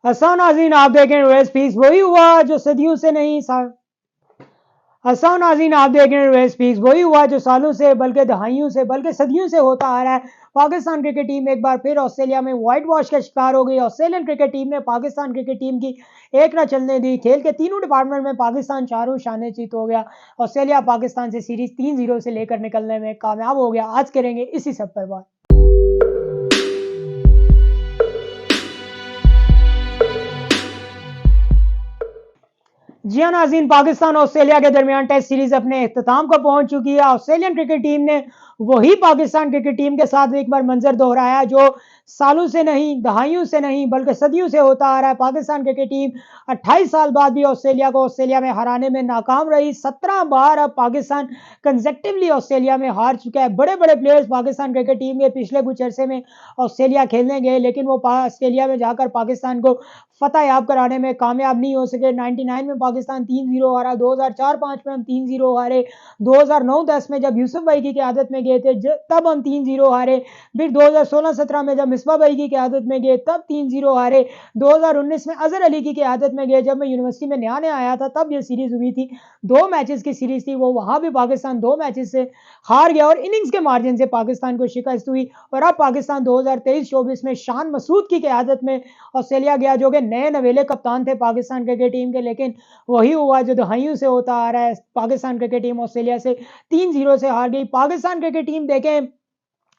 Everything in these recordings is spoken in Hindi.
हसन नाज़रीन आप देख रहे हैं रेस पीस, वही हुआ जो सदियों से नहीं हसन नाज़रीन आप देख रहे हैं रेस पीस, वही हुआ जो सालों से बल्कि दहाइयों से बल्कि सदियों से होता आ रहा है। पाकिस्तान क्रिकेट टीम एक बार फिर ऑस्ट्रेलिया में व्हाइट वॉश का शिकार हो गई। ऑस्ट्रेलियन क्रिकेट टीम ने पाकिस्तान क्रिकेट टीम की एक ना चलने दी। खेल के तीनों डिपार्टमेंट में पाकिस्तान चारों शाने चित हो गया। ऑस्ट्रेलिया पाकिस्तान से सीरीज 3-0 से लेकर निकलने में कामयाब हो गया। आज करेंगे इसी सब पर बात। जी हाँ नाज़रीन, पाकिस्तान ऑस्ट्रेलिया के दरमियान टेस्ट सीरीज अपने इख्तिताम को पहुंच चुकी है। ऑस्ट्रेलियन क्रिकेट टीम ने वही पाकिस्तान क्रिकेट टीम के साथ एक बार मंजर दोहराया जो सालों से नहीं, दहाइयों से नहीं, बल्कि सदियों से होता आ रहा है। पाकिस्तान क्रिकेट टीम 28 साल बाद भी ऑस्ट्रेलिया में हराने में नाकाम रही। 17 बार अब पाकिस्तान कंसेक्टिवली ऑस्ट्रेलिया में हार चुका है। बड़े बड़े प्लेयर्स पाकिस्तान क्रिकेट टीम के पिछले कुछ अरसे में ऑस्ट्रेलिया खेलने गए, लेकिन वो ऑस्ट्रेलिया में जाकर पाकिस्तान को फतह याब कराने में कामयाब नहीं हो सके। 99 में पाकिस्तान 3-0 हारा, 2004-5 में हम 3-0 हारे, 2009-10 में जब यूसुफ भाई की क़यादत में गए थे तब हम 3-0 हारे, फिर 2016-17 में जब मिसबा भाई की क़यादत में गए तब 3-0 हारे, 2019 में अजहर अली की क़यादत में गए जब मैं यूनिवर्सिटी में नया आया था तब ये सीरीज़ हुई थी। 2 मैचेस की सीरीज़ थी वो, वहाँ भी पाकिस्तान 2 मैचेस से हार गया और इनिंग्स के मार्जिन से पाकिस्तान को शिकस्त हुई। और अब पाकिस्तान 2023-24 में शान मसूद की क़यादत में ऑस्ट्रेलिया गया, जो कि नए नवेले कप्तान थे पाकिस्तान क्रिकेट टीम के, लेकिन वही हुआ जो दहाइयों से होता आ रहा है। पाकिस्तान क्रिकेट टीम ऑस्ट्रेलिया से 3-0 से हार गई। पाकिस्तान क्रिकेट टीम देखें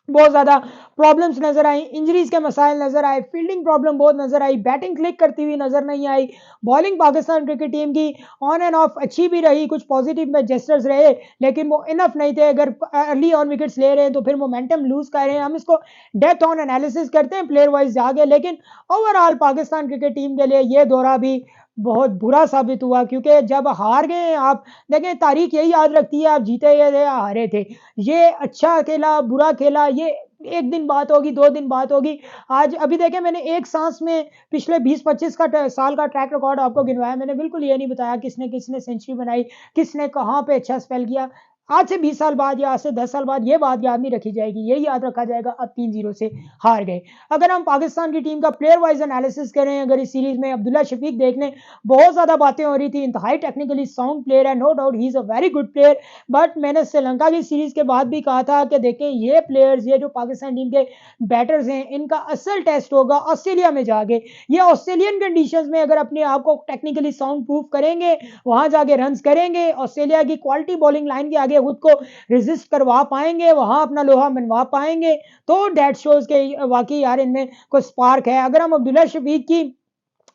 बहुत ज़्यादा प्रॉब्लम्स नज़र आई, इंजरीज के मसाइल नज़र आए, फील्डिंग प्रॉब्लम बहुत नज़र आई, बैटिंग क्लिक करती हुई नज़र नहीं आई। बॉलिंग पाकिस्तान क्रिकेट टीम की ऑन एंड ऑफ अच्छी भी रही, कुछ पॉजिटिव में जेस्टर्स रहे, लेकिन वो इनफ नहीं थे। अगर अर्ली ऑन विकेट्स ले रहे हैं तो फिर मोमेंटम लूज कर रहे हैं। हम इसको डेप्थ ऑन एनालिसिस करते हैं प्लेयर वाइज जाके, लेकिन ओवरऑल पाकिस्तान क्रिकेट टीम के लिए ये दौरा भी बहुत बुरा साबित हुआ, क्योंकि जब हार गए आप देखें, तारीख यही याद रखती है आप जीते थे या हारे थे। ये अच्छा खेला, बुरा खेला, ये एक दिन बात होगी, 2 दिन बात होगी। आज अभी देखें, मैंने एक सांस में पिछले 20-25 साल का ट्रैक रिकॉर्ड आपको गिनवाया। मैंने बिल्कुल ये नहीं बताया किसने किसने सेंचुरी बनाई, किसने कहाँ पे अच्छा स्पेल किया। आज से 20 साल बाद या आज से 10 साल बाद ये बात याद नहीं रखी जाएगी, यही याद रखा जाएगा अब 3-0 से हार गए। अगर हम पाकिस्तान की टीम का प्लेयर वाइज एनालिसिस करें, अगर इस सीरीज में अब्दुल्ला शफीक देख लें, बहुत ज़्यादा बातें हो रही थी। इंतहाई टेक्निकली साउंड प्लेयर है, no doubt he is a very good player, but मैंने श्रीलंका की सीरीज के बाद भी कहा था कि देखें, ये प्लेयर्स, ये जो पाकिस्तान टीम के बैटर्स हैं, इनका असल टेस्ट होगा ऑस्ट्रेलिया में जाके। ये ऑस्ट्रेलियन कंडीशंस में अगर अपने आप को टेक्निकली साउंड प्रूव करेंगे, वहां जाके रन्स करेंगे, ऑस्ट्रेलिया की क्वालिटी बॉलिंग लाइन के आगे खुद को रेजिस्ट करवा पाएंगे, वहां अपना लोहा मनवा पाएंगे, तो डेट शोज के वाकई यार इनमें कोई स्पार्क है। अगर हम अब्दुल्ला शफीक की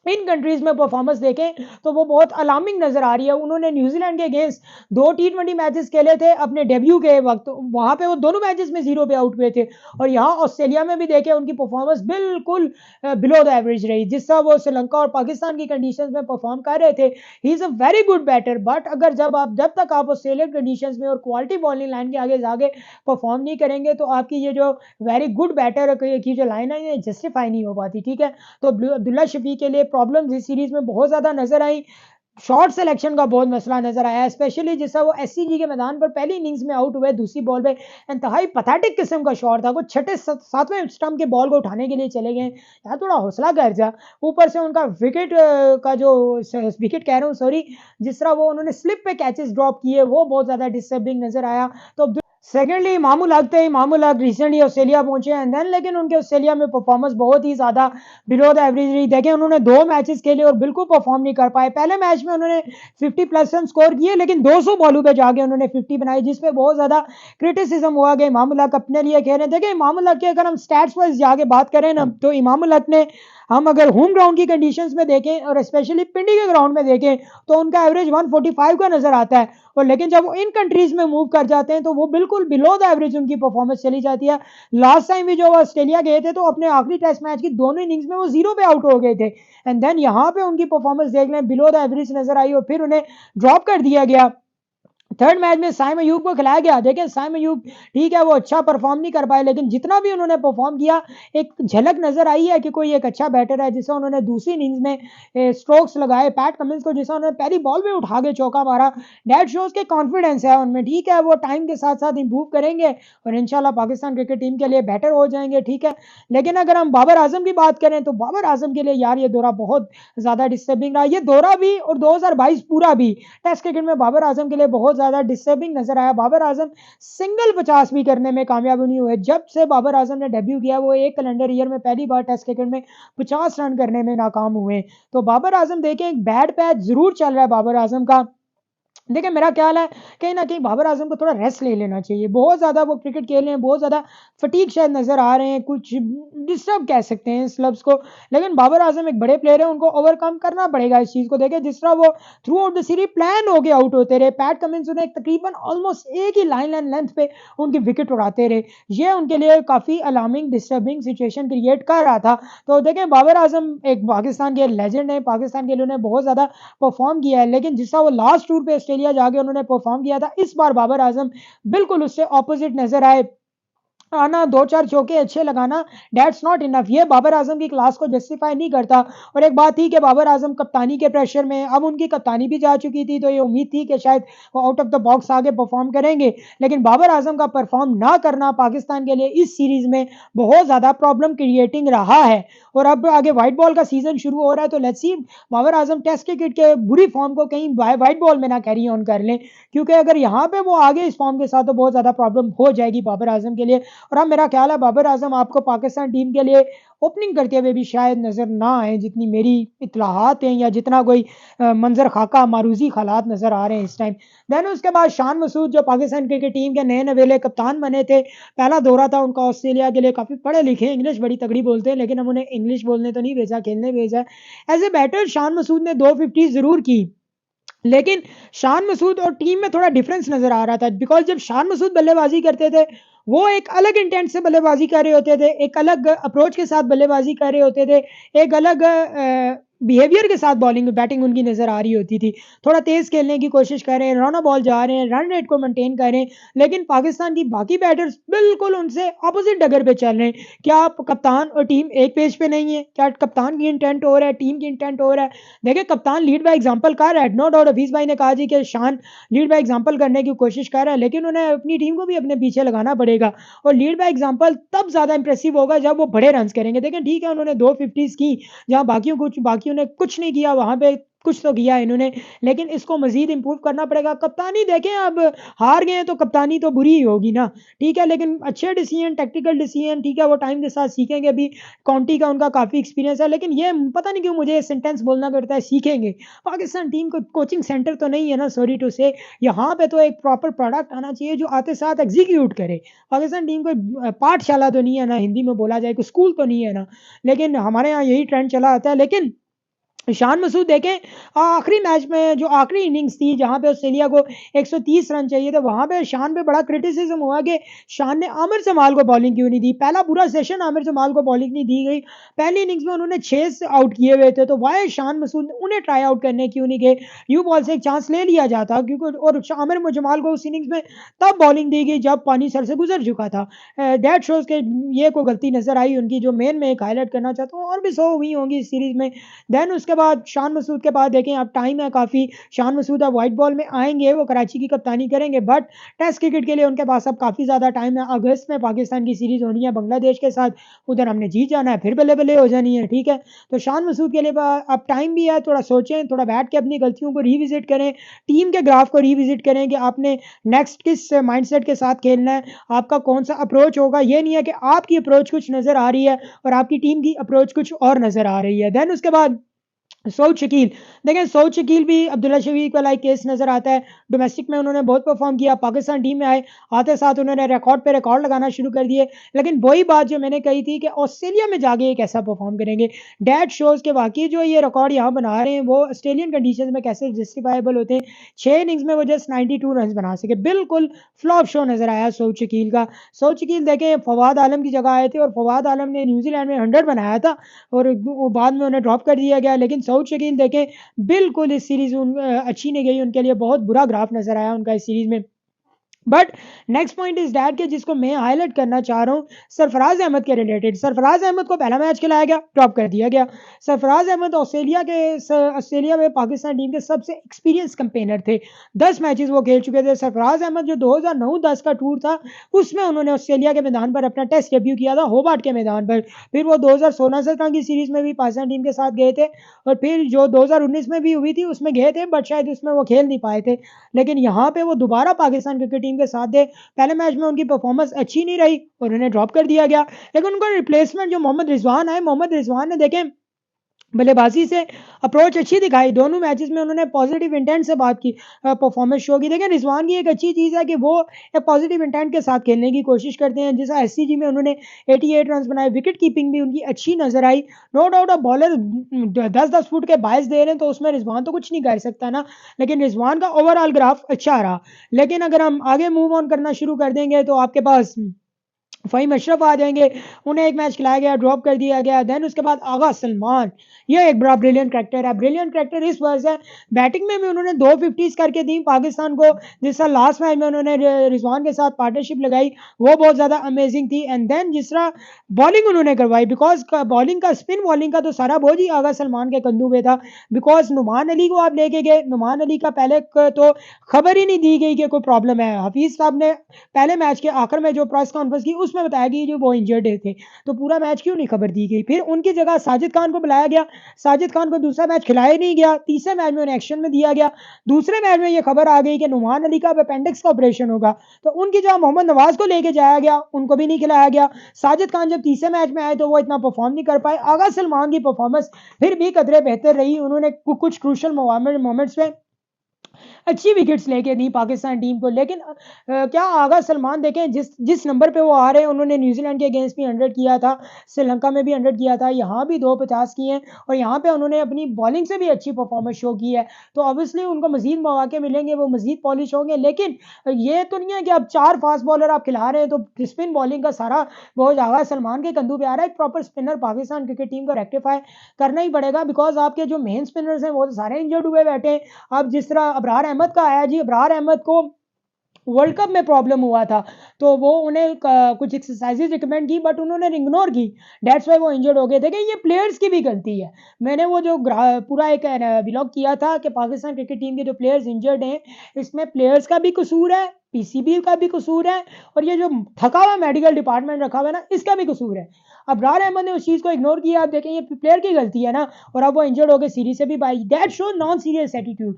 इन कंट्रीज में परफॉर्मेंस देखें तो वो बहुत अलार्मिंग नजर आ रही है। उन्होंने न्यूजीलैंड के अगेंस्ट 2 टी20 मैचेस खेले थे अपने डेब्यू के वक्त, वहां पे वो दोनों मैचेस में 0 पे आउट हुए थे, और यहाँ ऑस्ट्रेलिया में भी देखें उनकी परफॉर्मेंस बिल्कुल बिलो द एवरेज रही, जिस तरह वो श्रीलंका और पाकिस्तान की कंडीशंस में परफॉर्म कर रहे थे। He is a very good batter, but अगर जब तक आप ऑस्ट्रेलियन कंडीशंस में और क्वालिटी बॉलिंग लाइन के आगे जाके परफॉर्म नहीं करेंगे तो आपकी ये जो वेरी गुड बैटर की जो लाइन है ये जस्टिफाई नहीं हो पाती। ठीक है, तो अब्दुल्ला शफीक के लिए प्रॉब्लम्स इस सीरीज में बहुत ज्यादा नजर आई। शॉर्ट सिलेक्शन का बहुत मसला नजर आया, स्पेशली जिस वो एससीजी के मैदान पर पहली इनिंग्स में आउट हुए, दूसरी बॉल पे इंतहाई पैथेटिक किस्म का शॉट था, वो छठे सातवें स्टंप के बॉल को उठाने के लिए चले गए। यार थोड़ा हौसला कर जा। ऊपर से उनका विकेट का जो विकेट कह रहा हूँ सॉरी, जिस तरह वो उन्होंने स्लिप पे कैचेस ड्रॉप किए वो बहुत ज्यादा डिस्टर्बिंग नजर आया। तो secondly Imamul Haq recently Australia पहुंचे एंड देन, लेकिन उनके ऑस्ट्रेलिया में परफॉर्मेंस बहुत ही ज्यादा बिलो द एवरेज रही। देखें, उन्होंने 2 मैचेस खेले और बिल्कुल परफॉर्म नहीं कर पाए। पहले मैच में उन्होंने 50 प्लस रन स्कोर किए, लेकिन 200 बॉलों पे जाके उन्होंने 50 बनाई, जिसपे बहुत ज्यादा क्रिटिसिज्म हुआ कि इमामुल हक अपने लिए खेल रहे हैं। देखें, इमामुल हक की अगर हम स्टैट्स वाइज जाके बात करें ना, तो इमामुल हक ने, हम अगर होम ग्राउंड की कंडीशंस में देखें और स्पेशली पिंडी के ग्राउंड में देखें तो उनका एवरेज 145 का नजर आता है, और लेकिन जब वो इन कंट्रीज में मूव कर जाते हैं तो वो बिल्कुल बिलो द एवरेज उनकी परफॉर्मेंस चली जाती है। लास्ट टाइम भी जो वो ऑस्ट्रेलिया गए थे तो अपने आखिरी टेस्ट मैच की दोनों इनिंग्स में वो 0 पे आउट हो गए थे, एंड देन यहाँ पे उनकी परफॉर्मेंस देख लें बिलो द एवरेज नजर आई और फिर उन्हें ड्रॉप कर दिया गया। थर्ड मैच में साइम अयूब को खिलाया गया। देखिए साइम अयूब ठीक है वो अच्छा परफॉर्म नहीं कर पाए, लेकिन जितना भी उन्होंने परफॉर्म किया एक झलक नज़र आई है कि कोई एक अच्छा बैटर है, जिसे उन्होंने दूसरी इनिंग्स में स्ट्रोक्स लगाए। पैट कमिंस को जिसे उन्होंने पहली बॉल में उठा के चौका मारा, दैट शोज के कॉन्फिडेंस है उनमें। ठीक है वो टाइम के साथ साथ इंप्रूव करेंगे और इंशाल्लाह पाकिस्तान क्रिकेट टीम के लिए बेटर हो जाएंगे। ठीक है, लेकिन अगर हम बाबर आजम की बात करें तो बाबर आजम के लिए यार ये दौरा बहुत ज़्यादा डिस्टर्बिंग रहा। ये दौरा भी और 2022 पूरा भी टेस्ट क्रिकेट में बाबर आजम के लिए बहुत ज़्यादा डिस्टर्बिंग नजर आया। बाबर आजम सिंगल 50 भी करने में कामयाब नहीं हुए। जब से बाबर आजम ने डेब्यू किया वो एक कैलेंडर ईयर में पहली बार टेस्ट क्रिकेट में 50 रन करने में नाकाम हुए। तो बाबर आजम देखें एक बैड पैच जरूर चल रहा है बाबर आजम का। देखिए मेरा ख्याल है कहीं न कहीं बाबर आज़म को थोड़ा रेस्ट ले लेना चाहिए। बहुत ज़्यादा वो क्रिकेट खेल रहे हैं, बहुत ज़्यादा फटीग शायद नज़र आ रहे हैं, कुछ डिस्टर्ब कह सकते हैं इस लफ्ज़ को। लेकिन बाबर आज़म एक बड़े प्लेयर हैं, उनको ओवरकम करना पड़ेगा इस चीज़ को। देखिए जिस तरह वो through out the series plan होके आउट होते रहे, पैट कमिंस उन्हें तकरीबन ऑलमोस्ट एक ही लाइन एंड लेंथ पे उनकी विकेट उड़ाते रहे। ये उनके लिए काफ़ी अलार्मिंग, डिस्टर्बिंग सिचुएशन क्रिएट कर रहा था। तो देखें बाबर आज़म एक पाकिस्तान के लेजेंड हैं, पाकिस्तान के लिए उन्होंने बहुत ज़्यादा परफॉर्म किया है, लेकिन जिस तरह वो लास्ट टूर पे ऑस्ट्रेलिया जाके उन्होंने परफॉर्म किया था, इस बार बाबर आजम बिल्कुल उससे ऑपोजिट नजर आए। आना 2-4 चौके अच्छे लगाना दैट्स नॉट इनफ, ये बाबर आजम की क्लास को जस्टिफाई नहीं करता। और एक बात थी कि बाबर आजम कप्तानी के प्रेशर में, अब उनकी कप्तानी भी जा चुकी थी, तो ये उम्मीद थी कि शायद वो आउट ऑफ द बॉक्स आगे परफॉर्म करेंगे। लेकिन बाबर आजम का परफॉर्म ना करना पाकिस्तान के लिए इस सीरीज में बहुत ज़्यादा प्रॉब्लम क्रिएटिंग रहा है। और अब आगे व्हाइट बॉल का सीजन शुरू हो रहा है, तो let's see Babar Azam test cricket के बुरी फॉर्म को कहीं व्हाइट बॉल में ना कैरी ऑन कर लें, क्योंकि अगर यहाँ पे वो आगे इस फॉर्म के साथ तो बहुत ज़्यादा प्रॉब्लम हो जाएगी बाबर आजम के लिए। और अब मेरा ख्याल है बाबर आजम आपको पाकिस्तान टीम के लिए ओपनिंग करते हुए भी शायद नज़र ना आए, जितनी मेरी इत्तलाहात हैं या जितना कोई मंजर खाका मारूजी हालात नज़र आ रहे हैं इस टाइम। देन उसके बाद शान मसूद जो पाकिस्तान क्रिकेट टीम के नए नवेले कप्तान बने थे, पहला दौरा था उनका ऑस्ट्रेलिया के लिए, काफ़ी पढ़े लिखे, इंग्लिश बड़ी तगड़ी बोलते हैं, लेकिन हम उन्हें इंग्लिश बोलने तो नहीं भेजा, खेलने भेजा है। As a batter Shan Masood ने 250 ज़रूर की, लेकिन शान मसूद और टीम में थोड़ा डिफरेंस नज़र आ रहा था। बिकॉज़ जब शान मसूद बल्लेबाज़ी करते थे, वो एक अलग इंटेंट से बल्लेबाज़ी कर रहे होते थे, एक अलग अप्रोच के साथ बल्लेबाज़ी कर रहे होते थे, एक अलग बिहेवियर के साथ बॉलिंग बैटिंग उनकी नज़र आ रही होती थी। थोड़ा तेज़ खेलने की कोशिश कर रहे हैं, रन बॉल जा रहे हैं, रन रेट को मेंटेन कर रहे हैं, लेकिन पाकिस्तान की बाकी बैटर्स बिल्कुल उनसे अपोज़िट डगर पे चल रहे हैं। क्या कप्तान और टीम एक पेज पे नहीं है? क्या कप्तान की इंटेंट हो रहा है, टीम की इंटेंट हो रहा है? देखिए कप्तान लीड बाय एग्जांपल कर रहा है, नो डाउट हफीज भाई ने कहा जी कि शान लीड बाय एग्जांपल करने की कोशिश कर रहा है, लेकिन उन्हें अपनी टीम को भी अपने पीछे लगाना पड़ेगा। और लीड बाय एग्जांपल तब ज्यादा इंप्रेसिव होगा जब वो बड़े रन करेंगे। देखिए ठीक है उन्होंने 250 की, जहां बाकियों ने कुछ नहीं किया, वहां पे कुछ तो किया इन्होंने, लेकिन इसको मजीद इंप्रूव करना पड़ेगा। कप्तानी देखें अब हार गए हैं तो कप्तानी तो बुरी ही होगी ना, ठीक है, लेकिन अच्छे डिसीजन, टेक्टिकल डिसीजन, ठीक है वो टाइम के साथ सीखेंगे भी। काउंटी का उनका काफ़ी एक्सपीरियंस है, लेकिन ये पता नहीं क्यों मुझे ये सेंटेंस बोलना पड़ता है सीखेंगे। पाकिस्तान टीम को कोचिंग सेंटर तो नहीं है ना, सॉरी टू से। यहाँ पे तो एक प्रॉपर प्रोडक्ट आना चाहिए जो आते साथ एग्जीक्यूट करे। पाकिस्तान टीम को पाठशाला तो नहीं है ना, हिंदी में बोला जाए कोई स्कूल तो नहीं है ना, लेकिन हमारे यहाँ यही ट्रेंड चला आता है। लेकिन शान मसूद देखें आखिरी मैच में जो आखिरी इनिंग्स थी जहां पे ऑस्ट्रेलिया को 130 रन चाहिए थे, वहां पे शान पे बड़ा क्रिटिसिज्म हुआ कि शान ने आमिर जमाल को बॉलिंग क्यों नहीं दी। पहला पूरा सेशन आमिर जमाल को बॉलिंग नहीं दी गई, पहली इनिंग्स में उन्होंने 6 आउट किए हुए थे, तो वाई शान मसूद उन्हें ट्राई आउट करने क्यों नहीं गए? न्यू बॉल से एक चांस ले लिया जाता, क्योंकि और आमिर जमाल को उस इनिंग्स में तब बॉलिंग दी गई जब पानी सर से गुजर चुका था। दैट शोज के ये कोई गलती नजर आई उनकी, जो मेन में एक हाईलाइट करना चाहता हूँ, और भी 100 हुई होंगी इस सीरीज में। देन उसके बाद शान मसूद के बाद देखें अब टाइम है काफ़ी, शान मसूद अब व्हाइट बॉल में आएंगे, वो कराची की कप्तानी करेंगे, बट टेस्ट क्रिकेट के लिए उनके पास अब काफ़ी ज़्यादा टाइम है। अगस्त में पाकिस्तान की सीरीज़ होनी है बांग्लादेश के साथ, उधर हमने जीत जाना है, फिर बल्ले बल्ले हो जानी है, ठीक है। तो शान मसूद के लिए अब टाइम भी है, थोड़ा सोचें, थोड़ा बैठ के अपनी गलतियों को रिविजिट करें, टीम के ग्राफ को रिविजिट करें कि आपने नेक्स्ट किस माइंडसेट के साथ खेलना है, आपका कौन सा अप्रोच होगा। ये नहीं है कि आपकी अप्रोच कुछ नज़र आ रही है और आपकी टीम की अप्रोच कुछ और नज़र आ रही है। देन उसके बाद सऊद शकील, देखें सऊद शकील भी अब्दुल्ला शफीक का लाइक केस नज़र आता है। डोमेस्टिक में उन्होंने बहुत परफॉर्म किया, पाकिस्तान टीम में आए, आते साथ उन्होंने रिकॉर्ड पे रिकॉर्ड लगाना शुरू कर दिए। लेकिन वही बात जो मैंने कही थी कि ऑस्ट्रेलिया में जाके ये कैसा परफॉर्म करेंगे, डैट शोज के वाकई जो ये रिकॉर्ड यहाँ बना रहे हैं वो ऑस्ट्रेलियन कंडीशन में कैसे जस्टिफाइबल होते हैं। 6 इनिंग्स में वो जस्ट 92 रन बना सके, बिल्कुल फ्लॉप शो नज़र आया सऊद शकील का। सऊद शकील देखें फवाद आलम की जगह आए थे और फवाद आलम ने न्यूजीलैंड में 100 बनाया था और बाद में उन्हें ड्रॉप कर दिया गया, लेकिन दाऊद शकील देखें बिल्कुल इस सीरीज़ अच्छी नहीं गई उनके लिए, बहुत बुरा ग्राफ नज़र आया उनका इस सीरीज़ में। But next point is that कि जिसको मैं हाईलाइट करना चाह रहा हूँ सरफराज अहमद के रिलेटेड। सरफराज अहमद को पहला मैच खिलाया गया, ड्रॉप कर दिया गया। सरफराज अहमद ऑस्ट्रेलिया में पाकिस्तान टीम के सबसे एक्सपीरियंस कंपेनर थे, 10 मैचेस वो खेल चुके थे। सरफराज अहमद जो 2009-10 का टूर था उसमें उन्होंने ऑस्ट्रेलिया के मैदान पर अपना टेस्ट डेब्यू किया था, होबार्ट के मैदान पर। फिर वो 2016-17 की सीरीज में भी पाकिस्तान टीम के साथ गए थे, और फिर जो 2019 में भी हुई थी उसमें गए थे, बट शायद उसमें वो खेल नहीं पाए थे। लेकिन यहाँ पे वो दोबारा पाकिस्तान क्रिकेट टीम के साथ थे। पहले मैच में उनकी परफॉर्मेंस अच्छी नहीं रही और उन्हें ड्रॉप कर दिया गया, लेकिन उनका रिप्लेसमेंट जो मोहम्मद रिजवान है, मोहम्मद रिजवान ने देखें बल्लेबाजी से अप्रोच अच्छी दिखाई। दोनों मैचेस में उन्होंने पॉजिटिव इंटेंट से बात की, परफॉर्मेंस शो की। देखिए रिजवान की एक अच्छी चीज़ है कि वो एक पॉजिटिव इंटेंट के साथ खेलने की कोशिश करते हैं। जैसा एससीजी में उन्होंने 88 रन बनाए, विकेट कीपिंग भी उनकी अच्छी नजर आई। नो डाउट अब बॉलर 10-10 फुट के 22 दे रहे हैं तो उसमें रिजवान तो कुछ नहीं कर सकता ना, लेकिन रिजवान का ओवरऑल ग्राफ अच्छा रहा। लेकिन अगर हम आगे मूव ऑन करना शुरू कर देंगे तो आपके पास फ़हीम अशरफ आ जाएँगे, उन्हें एक मैच खिलाया गया, ड्रॉप कर दिया गया। देन उसके बाद आगा सलमान, ये एक बड़ा ब्रिलियंट कैरेक्टर है। ब्रिलियंट कैरेक्टर इस वजह से, बैटिंग में भी उन्होंने 2 फिफ्टीज़ करके दी पाकिस्तान को। जिस तरह लास्ट मैच में उन्होंने रिजवान के साथ पार्टनरशिप लगाई, वो बहुत ज़्यादा अमेजिंग थी। एंड देन जिस तरह बॉलिंग उन्होंने करवाई, बिकॉज़ बॉलिंग का, स्पिन बॉलिंग का तो सारा बोझ ही आगा सलमान के कंधों पे था। बिकॉज़ नुमान अली को आप लेके गए, नुमान अली का पहले तो खबर ही नहीं दी गई कि कोई प्रॉब्लम है। हफीज़ साहब ने पहले मैच के आखिर में जो प्रेस कॉन्फ्रेंस की उसमें बताया कि जो वो इंजर्ड थे, तो पूरा मैच क्यों नहीं खबर दी गई। फिर उनकी जगह साजिद खान को बुलाया गया, साजिद खान को दूसरा मैच खिलाया नहीं गया, तीसरे मैच में उन्हें एक्शन में दिया गया। दूसरे मैच में ये खबर आ गई कि नुमान अली का अपेंडिक्स का ऑपरेशन होगा, तो उनकी जगह मोहम्मद नवाज को लेके जाया गया, उनको भी नहीं खिलाया गया। साजिद खान जब तीसरे मैच में आए तो वो इतना परफॉर्म नहीं कर पाए। आगा सलमान की परफॉर्मेंस फिर भी कदरे बेहतर रही, उन्होंने कुछ क्रूशल मोमेंट्स में अच्छी विकेट्स लेके दी पाकिस्तान टीम को। लेकिन क्या आगा सलमान देखें जिस जिस नंबर पे वो आ रहे हैं, उन्होंने न्यूजीलैंड के अगेंस्ट भी 100 किया था, श्रीलंका में भी 100 किया था, यहाँ भी 250 किए हैं, और यहाँ पे उन्होंने अपनी बॉलिंग से भी अच्छी परफॉर्मेंस शो की है। तो ऑब्वियसली उनको मजीद मौके मिलेंगे, वो मजीद पॉलिश होंगे। लेकिन ये तो नहीं है कि अब 4 फास्ट बॉलर आप खिला रहे हैं तो स्पिन बॉलिंग का सारा बोझ आगा सलमान के कंधों पे आ रहा है। एक proper spinner Pakistan cricket team को रेक्टिफाई करना ही पड़ेगा, बिकॉज आपके जो मेन स्पिनर्स हैं वो तो सारे इंजर्ड हुए बैठे हैं। अब जिस तरह अबरार अहमद का आया जी, अबरार अहमद को वर्ल्ड कप में प्रॉब्लम हुआ था, तो वो उन्हें कुछ एक्सरसाइजेज रिकमेंड की, बट उन्होंने इग्नोर की, दैट्स वाई वो इंजर्ड हो गए थे। कि ये प्लेयर्स की भी गलती है। मैंने वो जो पूरा एक व्लॉग किया था कि पाकिस्तान क्रिकेट टीम के जो प्लेयर्स इंजर्ड हैं, इसमें प्लेयर्स का भी कसूर है, पीसीबी का भी कसूर है, और ये जो थका हुआ मेडिकल डिपार्टमेंट रखा हुआ है ना, इसका भी कसूर है। अबरार अहमद ने उस चीज़ को इग्नोर किया। आप देखें ये प्लेयर की गलती है ना, और अब वो इंजर्ड हो गए सीरीज से भी by, that show non serious attitude.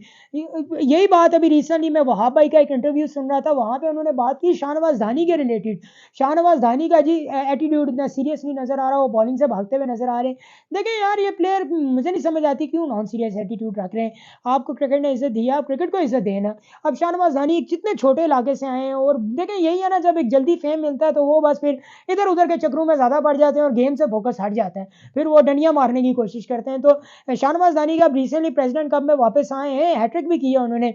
यही बात अभी रिसेंटली मैं वहाब भाई का एक इंटरव्यू सुन रहा था, वहाँ पे उन्होंने बात की शाहनवाज धानी के रिलेटेड। शाहनवाज धानी का जी एटीट्यूड इतना सीरियस नहीं नजर आ रहा, वो बॉलिंग से भागते हुए नजर आ रहे हैं। देखिए यार ये प्लेयर मुझे नहीं समझ आती क्यों नॉन सीरियस एटीट्यूड रख रहे हैं। आपको क्रिकेट ने इज्जत दी है, आप क्रिकेट को इज्जत देना। अब शाहनवाज धानी जितने छोटे इलाके से आए हैं, और देखें यही है ना, जब एक जल्दी फेम मिलता है तो वो बस फिर इधर उधर के चक्रों में ज्यादा पड़ जाते हैं और गेम से फोकस हट जाता है, फिर वो डंडियां मारने की कोशिश करते हैं। तो शाहनवाज धानी का रिसेंटली प्रेसिडेंट कप में वापस आए हैं, हैट्रिक भी किया उन्होंने,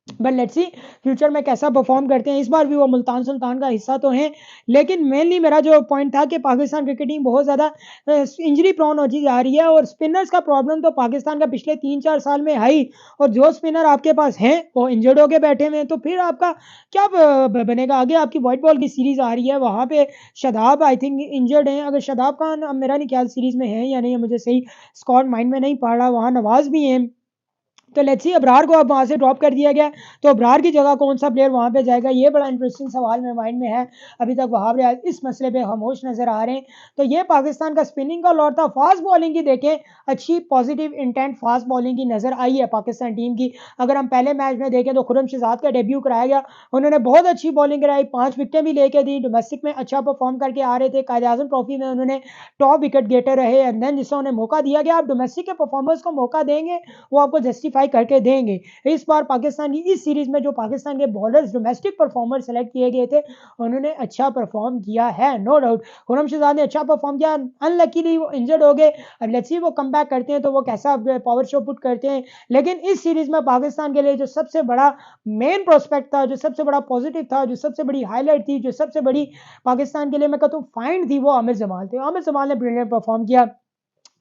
बट लेट्स सी फ्यूचर में कैसा परफॉर्म करते हैं। इस बार भी वो मुल्तान सुल्तान का हिस्सा तो हैं, लेकिन मेनली मेरा जो पॉइंट था कि पाकिस्तान क्रिकेट टीम बहुत ज़्यादा इंजरी प्रोन होती जा रही है, और स्पिनर्स का प्रॉब्लम तो पाकिस्तान का पिछले 3-4 साल में है ही, और जो स्पिनर आपके पास हैं वो इंजर्ड होके बैठे हुए हैं, तो फिर आपका क्या बनेगा आगे। आपकी वाइट बॉल की सीरीज आ रही है, वहाँ पे शादाब आई थिंक इंजर्ड हैं। अगर शादाब खान, अब मेरा नहीं ख्याल सीरीज में है या नहीं, मुझे सही स्कॉट माइंड में नहीं पड़ रहा, वहाँ नवाज भी हैं। तो लेट्स सी अबरार को अब वहाँ से ड्रॉप कर दिया गया, तो अबरार की जगह कौन सा प्लेयर वहाँ पे जाएगा, ये बड़ा इंटरेस्टिंग सवाल मेरे माइंड में है। अभी तक वहाब रियाज इस मसले पे खामोश नजर आ रहे हैं। तो ये पाकिस्तान का स्पिनिंग का लॉट था। फास्ट बॉलिंग की देखें, अच्छी पॉजिटिव इंटेंट फास्ट बॉलिंग की नजर आई है पाकिस्तान टीम की। अगर हम पहले मैच में देखें तो खुरम शहजाद का डेब्यू कराया गया, उन्होंने बहुत अच्छी बॉलिंग कराई, 5 विकेटें भी लेके दी, डोमेस्टिक में अच्छा परफॉर्म करके आ रहे थे, कायद आजम ट्रॉफी में उन्होंने टॉप विकेट गेटर रहे। एंड देन जिससे उन्हें मौका दिया गया, आप डोमेस्टिक के परफॉर्मर्स को मौका देंगे, वो आपको जस्टिफाई करके देंगे। इस बार पाकिस्तान की इस सीरीज में जो पाकिस्तान के बॉलर्स डोमेस्टिक परफॉर्मर सेलेक्ट किए गए थे, उन्होंने अच्छा परफॉर्म किया है, नो डाउट। खुरम शहजाद ने अच्छा परफॉर्म किया, अनलकीली वो इंजर्ड हो गए। अब लेट्स सी वो कम बैक करते हैं तो वो कैसा पावर शो पुट करते हैं। लेकिन इस सीरीज में पाकिस्तान के लिए जो सबसे बड़ा मेन प्रोस्पेक्ट था, जो सबसे बड़ा पॉजिटिव था, जो सबसे बड़ी हाईलाइट थी, जो सबसे बड़ी पाकिस्तान के लिए मैं कहता हूँ फाइंड थी, वो आमिर जमाल थे। आमिर जमाल ने ब्रिलियंट परफॉर्म किया।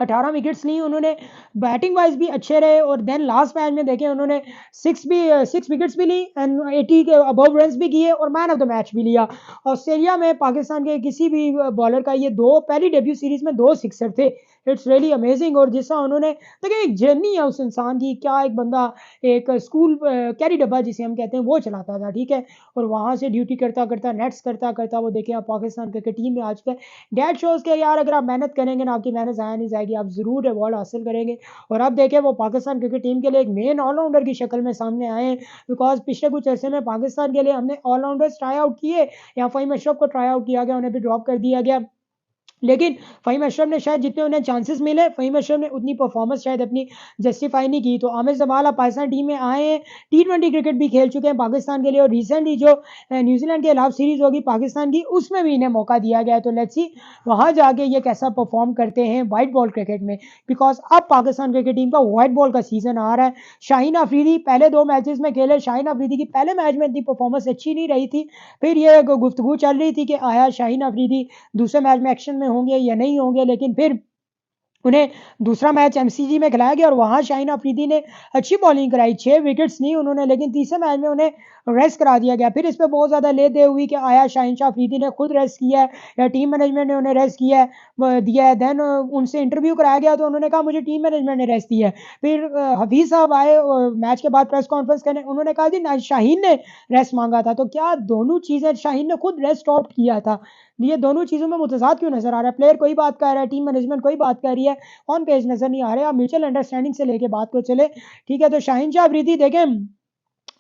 18 विकेट्स ली उन्होंने, बैटिंग वाइज भी अच्छे रहे और देन लास्ट मैच में देखें उन्होंने 6 विकेट्स भी ली एंड 80 के अबव रन्स भी किए और मैन ऑफ द मैच भी लिया। ऑस्ट्रेलिया में पाकिस्तान के किसी भी बॉलर का ये दो पहली डेब्यू सीरीज में 2 सिक्सर थे। It's really amazing. और जिस तरह उन्होंने देखिए एक जर्नी है उस इंसान की, क्या एक बंदा एक स्कूल कैरी डब्बा जिसे हम कहते हैं वो चलाता था, ठीक है, और वहाँ से ड्यूटी करता करता नेट्स करता करता वो देखिए आप पाकिस्तान क्रिकेट टीम में आज के डेट शोज़ के यार अगर आप मेहनत करेंगे ना आपकी मेहनत ज़ाया नहीं जाएगी, आप ज़रूर अवार्ड हासिल करेंगे। और अब देखें वो पाकिस्तान क्रिकेट टीम के लिए एक मेन ऑलराउंडर की शक्ल में सामने आए हैं, बिकॉज़ पिछले कुछ अरसे में पाकिस्तान के लिए हमने ऑलराउंडर्स ट्राई आउट किए, या फ़हीम अशरफ को ट्राई आउट किया गया, उन्हें भी ड्रॉप कर दिया गया। लेकिन फ़हीम अशरफ ने शायद जितने उन्हें चांसेस मिले, फ़हीम अशरफ ने उतनी परफॉर्मेंस शायद अपनी जस्टिफाई नहीं की। तो आमिर जमाल अब पाकिस्तान टीम में आए हैं, टी20 क्रिकेट भी खेल चुके हैं पाकिस्तान के लिए और रिसेंटली जो न्यूजीलैंड के खिलाफ सीरीज़ होगी पाकिस्तान की, उसमें भी इन्हें मौका दिया गया है। तो लेट्स सी वहाँ जाके ये कैसा परफॉर्म करते हैं व्हाइट बॉल क्रिकेट में, बिकॉज़ अब पाकिस्तान क्रिकेट टीम का व्हाइट बॉल का सीज़न आ रहा है। शाहीन अफरीदी पहले 2 मैचेज़ में खेले, शाहीन अफरीदी की पहले मैच में इतनी परफॉर्मेंस अच्छी नहीं रही थी। फिर ये गुफ्तगू चल रही थी कि आया शाहीन अफरीदी दूसरे मैच में एक्शन में होंगे या नहीं होंगे, लेकिन फिर उन्हें दूसरा मैच एमसीजी में खिलाया गया और वहाँ शाहीन अफरीदी ने अच्छी बॉलिंग कराई, 6 विकेट्स ली उन्होंने, लेकिन तीसरे मैच में उन्हें रेस्ट करा दिया गया। फिर इस पे बहुत ज़्यादा ले-दे हुई कि आया शाहीन शाह अफरीदी ने खुद रेस्ट किया है या टीम मैनेजमेंट ने उन्हें रेस्ट किया है दिया है। देन उनसे इंटरव्यू कराया गया तो उन्होंने कहा मुझे टीम मैनेजमेंट ने रेस्ट दिया है। फिर हफीज़ साहब आए मैच के बाद प्रेस कॉन्फ्रेंस करने, उन्होंने कहा जी ना शाहीन ने रेस्ट माँगा था। तो क्या दोनों चीज़ें शाहीन ने खुद रेस्ट ऑप्ट किया था? ये दोनों चीज़ों में मुतज़ाद क्यों नज़र आ रहा है? प्लेयर कोई बात कह रहा है, टीम मैनेजमेंट कोई बात कह रही है, ऑन पेज नज़र नहीं आ रहे। आप म्यूचुअल अंडरस्टैंडिंग से लेके बात को चले, ठीक है? तो शाहीन शाह अफरीदी देखें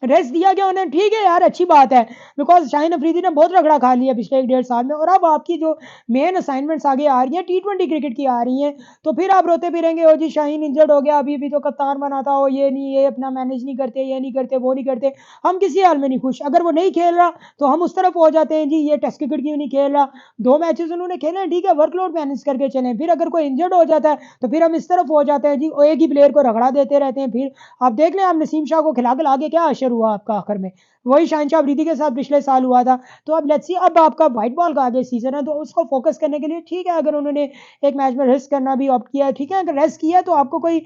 रेस्ट दिया गया उन्हें, ठीक है यार अच्छी बात है, बिकॉज़ शाहीन अफरीदी ने बहुत रगड़ा खा लिया पिछले 1 डेढ़ साल में और अब आपकी जो मेन असाइनमेंट्स आगे आ रही हैं, टी20 क्रिकेट की आ रही हैं, तो फिर आप रोते फिरेंगे, "ओ जी शाहीन इंजर्ड हो गया, अभी भी तो कप्तान बना था, ओ ये नहीं, ये अपना मैनेज नहीं करते, ये नहीं करते, वो नहीं करते।" हम किसी हाल में नहीं खुश। अगर वो नहीं खेल रहा, तो हम उस तरफ हो जाते हैं, जी ये टेस्ट क्रिकेट क्यों नहीं खेल रहा? 2 मैचेज़ उन्होंने खेले हैं, ठीक है, वर्कलोड मैनेज करके चलें। फिर अगर कोई इंजर्ड हो जाता है, तो फिर हम इस तरफ हो जाते हैं, जी ओ एक ही प्लेयर को रगड़ा देते रहते हैं। फिर आप देख लें, आप नसीम शाह को खिला-खिला के क्या असर हुआ आपका आखिर में? वही शहनशाह अफरीदी के साथ पिछले साल हुआ था। तो अब लेट्स सी अब आपका व्हाइट बॉल का आगे सीज़न है, तो उसको फ़ोकस करने के लिए ठीक है, अगर उन्होंने एक मैच में रेस्ट करना भी ऑप्ट किया है, ठीक है, अगर रेस्ट किया है तो आपको कोई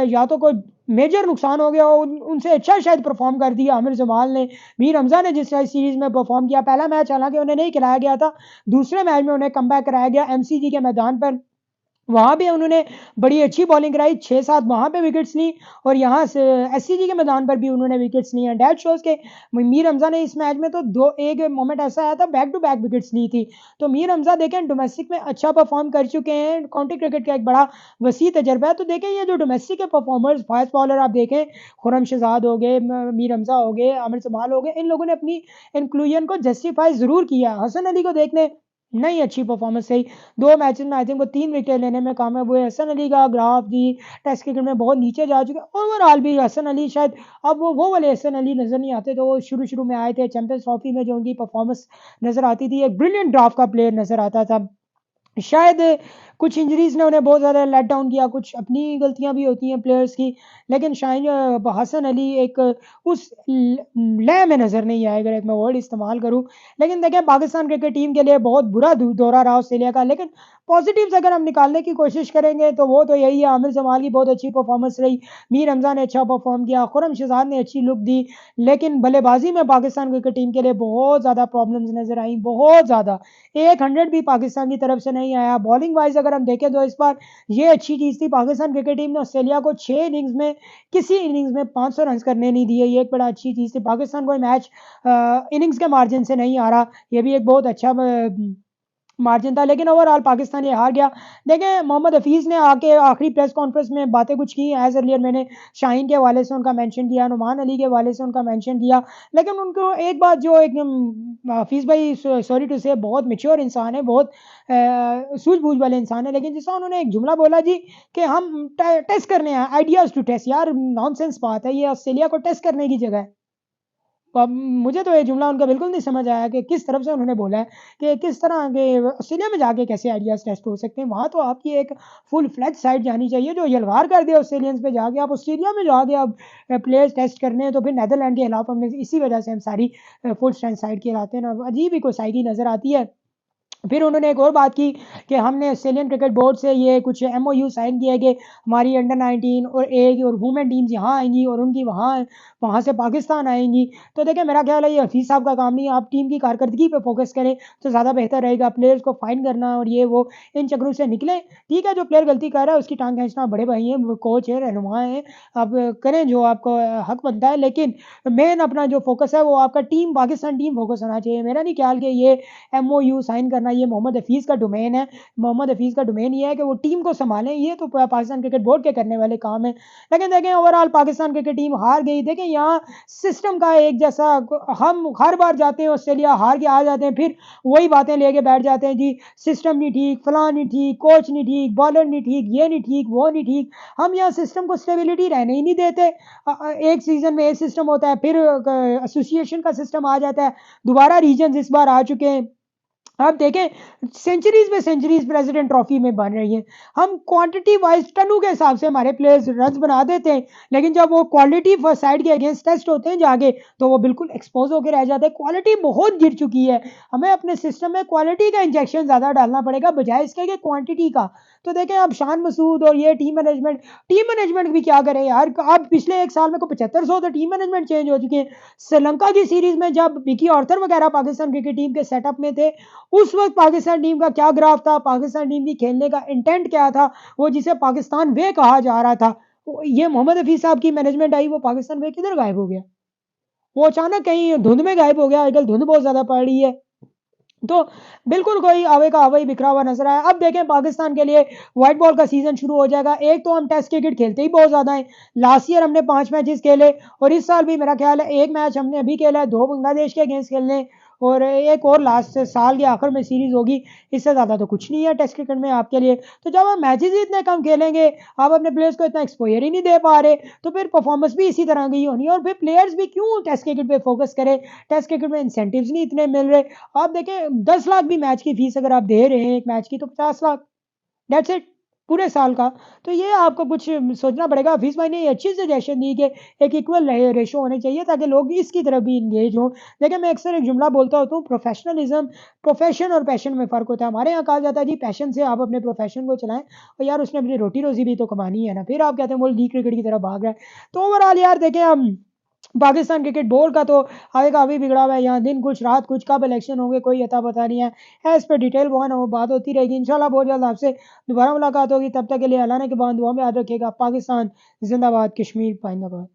या तो कोई मेजर नुकसान हो गया हो, उनसे अच्छा शायद परफ़ॉर्म कर दिया आमिर जमाल ने, मीर हमज़ा ने जिस तरह सीरीज़ में परफ़ॉर्म किया, पहला मैच हालाँकि उन्हें नहीं खिलाया गया था, दूसरे मैच में उन्हें कमबैक कराया गया एमसीजी के मैदान पर। वहाँ भी उन्होंने बड़ी अच्छी बॉलिंग कराई, 6-7 वहाँ पे विकेट्स ली और यहाँ से एससीजी के मैदान पर भी उन्होंने विकेट्स ली हैं। दैट शोज़ के मीर हमज़ा ने इस मैच में तो 2 एक मोमेंट ऐसा आया था बैक टू बैक विकेट्स ली थी। तो मीर हमज़ा देखें डोमेस्टिक में अच्छा परफ़ॉर्म कर चुके हैं, काउंटी क्रिकेट का एक बड़ा वसीह तजुर्बा है। तो देखें ये जो डोमेस्टिक के परफ़ॉर्मर्स फास्ट बॉलर आप देखें, खुर्रम शहज़ाद हो गए, मीर हमज़ा हो गए, आमिर जमाल हो गए, इन लोगों ने अपनी इंक्लूजन को जस्टिफ़ाई ज़रूर किया। हसन अली को देख लें, नहीं अच्छी परफ़ॉर्मेंस रही। 2 मैचेज़ में आई थिंक वो 3 विकेट लेने में कामयाब हुए। हसन अली का ग्राफ भी टेस्ट क्रिकेट में बहुत नीचे जा चुका है। ओवरऑल भी हसन अली शायद अब वो वाले हसन अली नज़र नहीं आते जो वो शुरू-शुरू में आए थे। चैंपियंस ट्रॉफ़ी में जो उनकी परफ़ॉर्मेंस नज़र आती थी, एक ब्रिलियंट ड्राफ्ट का प्लेयर नज़र आता था। शायद कुछ इंजरीज़ ने उन्हें बहुत ज़्यादा लेट डाउन किया, कुछ अपनी गलतियाँ भी होती हैं प्लेयर्स की, लेकिन शायद हसन अली एक उस लय में नज़र नहीं आए, अगर एक मैं वर्ड इस्तेमाल करूँ। लेकिन देखें पाकिस्तान क्रिकेट टीम के लिए बहुत बुरा दौरा रहा ऑस्ट्रेलिया का, लेकिन पॉज़िटिव्स अगर हम निकालने की कोशिश करेंगे तो वो तो यही है, आमिर जमाल की बहुत अच्छी परफ़ॉर्मेंस रही, मीर हमज़ा ने अच्छा परफ़ॉर्म किया, खुर्रम शहज़ाद ने अच्छी लुक दी, लेकिन बल्लेबाज़ी में पाकिस्तान क्रिकेट टीम के लिए बहुत ज़्यादा प्रॉब्लम्स नज़र आईं, बहुत ज़्यादा। 100 भी पाकिस्तान की तरफ से नहीं आया। बॉलिंग वाइज़ अगर हम देखें तो इस बार ये अच्छी चीज़ थी, पाकिस्तान क्रिकेट टीम ने ऑस्ट्रेलिया को 6 इनिंग्स में किसी इनिंग्स में 500 रन्स करने नहीं दिए, ये एक बड़ा अच्छी चीज़ थी। पाकिस्तान कोई मैच इनिंग्स के मार्जिन से नहीं हारा, ये भी एक बहुत अच्छा मार्जिन था, लेकिन ओवरऑल पाकिस्तान ये हार गया। देखें मोहम्मद हफ़ीज़ ने आके आखिरी प्रेस कॉन्फ्रेंस में बातें कुछ की, एज़ अर्लियर मैंने शाहीन के हवाले से उनका मेंशन किया, नुमान अली के हवाले से उनका मेंशन किया, लेकिन उनको एक बात जो एकदम हफ़ीज़ भाई सॉरी टू से बहुत मैच्योर इंसान है, बहुत सूझ-बूझ वाले इंसान है, लेकिन जैसा उन्होंने एक जुमला बोला जी कि हम टेस्ट करने आए, आइडियाज़ टू टेस्ट, यार नॉनसेंस बात है, ये ऑस्ट्रेलिया को टेस्ट करने की जगह है। अब मुझे तो ये जुमला उनका बिल्कुल नहीं समझ आया कि किस तरफ से उन्होंने बोला है कि किस तरह के ऑस्ट्रेलिया में जाके कैसे आइडियाज़ टेस्ट हो सकते हैं। वहाँ तो आपकी एक फुल फ्लेज साइड जानी चाहिए जो यलगार कर दे ऑस्ट्रेलियंस पे जाके। आप ऑस्ट्रेलिया में जाके आप प्लेयर्स टेस्ट करने हैं तो फिर नीदरलैंड के खिलाफ हमने इसी वजह से हम सारी फुल स्ट्रेंथ साइड कहलाते हैं ना, अजीब ही कोसाई नज़र आती है। फिर उन्होंने एक और बात की कि हमने ऑस्ट्रेलियन क्रिकेट बोर्ड से ये कुछ एमओयू साइन किया है कि हमारी अंडर 19 और ए और वुमेन टीम्स यहाँ आएंगी और उनकी वहाँ वहाँ से पाकिस्तान आएंगी। तो देखिए मेरा ख्याल है ये हफीज़ साहब का काम नहीं है, आप टीम की कारकर्दगी पे फोकस करें तो ज़्यादा बेहतर रहेगा। प्लेयर्स को फाइन करना और ये वो इन चक्रों से निकलें। ठीक है, जो प्लेयर गलती कर रहा है उसकी टांग खींचना, बड़े भाई हैं, वो कोच है, रहनुमा है, आप करें जो आपको हक बनता है, लेकिन मेन अपना जो फोकस है वो आपका टीम पाकिस्तान टीम फोकस होना चाहिए। मेरा नहीं ख्याल कि ये एमओयू साइन करना ये मोहम्मद हफीज़ का डोमेन है। मोहम्मद हफीज़ का डोमेन ये है कि वो टीम को संभालें, ये तो पाकिस्तान क्रिकेट बोर्ड के करने वाले काम है। लेकिन देखें ओवरऑल पाकिस्तान क्रिकेट टीम हार गई। देखें यहाँ सिस्टम का एक जैसा, हम हर बार जाते हैं ऑस्ट्रेलिया हार के आ जाते हैं, फिर वही बातें लेके बैठ जाते हैं जी सिस्टम नहीं ठीक, फलां नहीं ठीक, कोच नहीं ठीक, बॉलर नहीं ठीक, ये नहीं ठीक, वो नहीं ठीक। हम यहाँ सिस्टम को स्टेबिलिटी रहने ही नहीं देते। एक सीजन में एक सिस्टम होता है, फिर एसोसिएशन का सिस्टम आ जाता है, दोबारा रीजन इस बार आ चुके हैं। आप देखें सेंचुरीज में सेंचुरीज प्रेसिडेंट ट्रॉफी में बन रही है। हम क्वांटिटी वाइज टनों के हिसाब से हमारे प्लेयर्स रन बना देते हैं, लेकिन जब वो क्वालिटी साइड के अगेंस्ट टेस्ट होते हैं जाके तो वो बिल्कुल एक्सपोज होकर रह जाते हैं। क्वालिटी बहुत गिर चुकी है, हमें अपने सिस्टम में क्वालिटी का इंजेक्शन ज़्यादा डालना पड़ेगा बजाय इसके कि क्वांटिटी का। तो देखें अब शान मसूद और ये टीम मैनेजमेंट भी क्या करे यार। अब पिछले एक साल में को 7500 तो टीम मैनेजमेंट चेंज हो चुके हैं। श्रीलंका की सीरीज में जब विकी आर्थर वगैरह पाकिस्तान क्रिकेट टीम के सेटअप में थे, उस वक्त पाकिस्तान टीम का क्या ग्राफ था, पाकिस्तान टीम की खेलने का इंटेंट क्या था, वो जिसे पाकिस्तान वे कहा जा रहा था। ये मोहम्मद हफीज साहब की मैनेजमेंट आई, वो पाकिस्तान वे किधर गायब हो गया? वो अचानक कहीं धुंध में गायब हो गया। आजकल धुंध बहुत ज्यादा पड़ रही है, तो बिल्कुल कोई आवे का आवा ही बिखरा हुआ नजर आया। अब देखें पाकिस्तान के लिए व्हाइट बॉल का सीजन शुरू हो जाएगा। एक तो हम टेस्ट क्रिकेट खेलते ही बहुत ज्यादा है, लास्ट ईयर हमने 5 मैचेस खेले और इस साल भी मेरा ख्याल है एक मैच हमने अभी खेला है, 2 बांग्लादेश के अगेंस्ट खेलने और एक और लास्ट साल के आखिर में सीरीज होगी। इससे ज्यादा तो कुछ नहीं है टेस्ट क्रिकेट में आपके लिए। तो जब हम मैचेस ही इतने कम खेलेंगे, आप अपने प्लेयर्स को इतना एक्सपोजर ही नहीं दे पा रहे, तो फिर परफॉर्मेंस भी इसी तरह की होनी है और फिर प्लेयर्स भी क्यों टेस्ट क्रिकेट पे फोकस करें। टेस्ट क्रिकेट में इंसेंटिव्स नहीं इतने मिल रहे। आप देखें 10 लाख भी मैच की फीस अगर आप दे रहे हैं एक मैच की, तो 50 लाख, दैट्स इट, पूरे साल का। तो ये आपको कुछ सोचना पड़ेगा। हफीज भाई ने ये अच्छी सजेशन दी कि एक इक्वल रेशो होने चाहिए ताकि लोग इसकी तरफ भी इंगेज हों। देखिए मैं अक्सर एक जुमला बोलता होता हूँ, प्रोफेशनलिज्म, प्रोफेशन और पैशन में फ़र्क होता है। हमारे यहाँ कहा जाता है जी पैशन से आप अपने प्रोफेशन को चलाएं, और यार उसने अपनी रोटी रोजी भी तो कमानी है ना। फिर आप कहते हैं वो लीग क्रिकेट की तरफ भाग रहा है। तो ओवरऑल यार देखें हम पाकिस्तान क्रिकेट बोर्ड का तो आगे का अभी बिगड़ा हुआ है। यहाँ दिन कुछ रात कुछ, कब इलेक्शन होंगे कोई अता पता नहीं है। इस पे डिटेल वो बात होती रहेगी इंशाल्लाह। बहुत जल्द आपसे दोबारा मुलाकात होगी, तब तक के लिए अल्लाह ने के बाद दुआ में याद रखिएगा। पाकिस्तान जिंदाबाद, कश्मीर पाइंदाबाद।